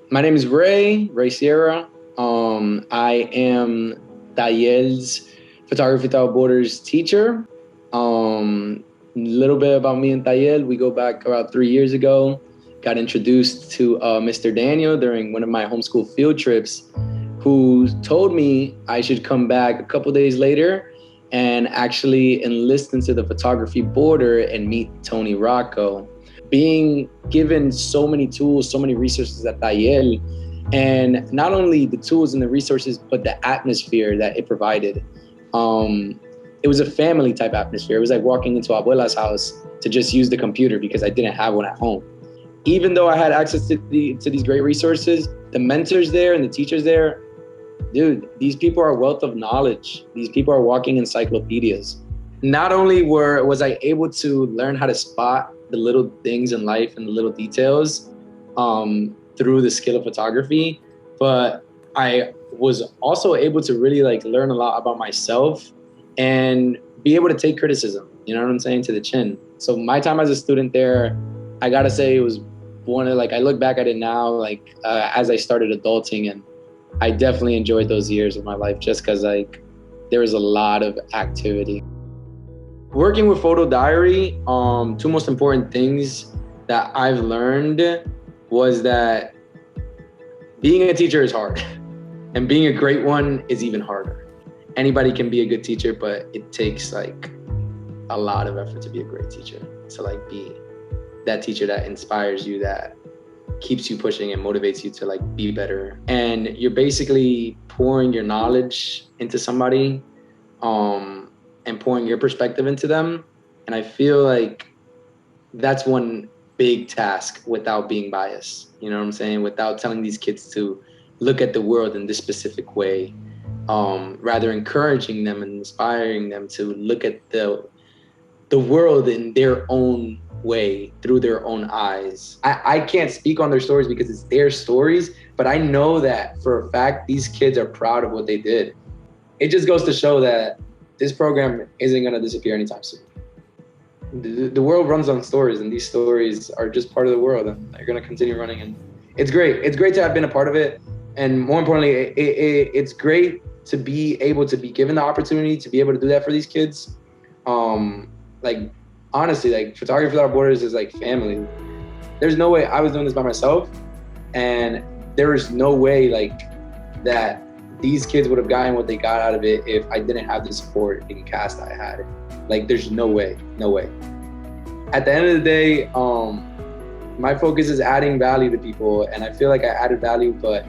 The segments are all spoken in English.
My name is Rey Sierra. I am Tayel's Photography Without Borders teacher. A little bit about me and Tayel. We go back about 3 years ago. Got introduced to Mr. Daniel during one of my homeschool field trips, who told me I should come back a couple days later and actually enlist into the photography border and meet Tony Rocco. Being given so many tools, so many resources at Tayel, and not only the tools and the resources, but the atmosphere that it provided. It was a family type atmosphere. It was like walking into Abuela's house to just use the computer because I didn't have one at home. Even though I had access to these great resources, the mentors there and the teachers there, dude, these people are a wealth of knowledge. These people are walking encyclopedias. Not only was I able to learn how to spot the little things in life and the little details through the skill of photography, but I was also able to really learn a lot about myself and be able to take criticism, you know what I'm saying, to the chin. So my time as a student there, I gotta say it was one of I look back at it now, as I started adulting, and I definitely enjoyed those years of my life just because there was a lot of activity. Working with Photo Diary, two most important things that I've learned was that being a teacher is hard and being a great one is even harder. Anybody can be a good teacher, but it takes a lot of effort to be a great teacher, to be that teacher that inspires you, that keeps you pushing and motivates you to be better. And you're basically pouring your knowledge into somebody, and pouring your perspective into them. And I feel like that's one big task without being biased, you know what I'm saying? Without telling these kids to look at the world in this specific way, rather encouraging them and inspiring them to look at the world in their own way, through their own eyes. I can't speak on their stories because it's their stories, but I know that for a fact, these kids are proud of what they did. It just goes to show that this program isn't gonna disappear anytime soon. The world runs on stories, and these stories are just part of the world, and they're gonna continue running. And it's great. It's great to have been a part of it, and more importantly, it's great to be able to be given the opportunity to be able to do that for these kids. Honestly, Photography Without Borders is family. There's no way I was doing this by myself, and there is no way that these kids would have gotten what they got out of it if I didn't have the support and cast I had. There's no way. At the end of the day, my focus is adding value to people, and I feel like I added value, but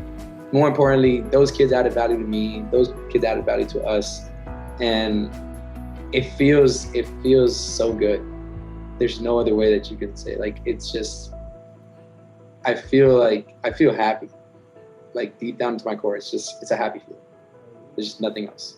more importantly, those kids added value to me, those kids added value to us, and it feels so good. There's no other way that you could say. It's just, I feel happy. Deep down into my core, it's a happy feeling. There's just nothing else.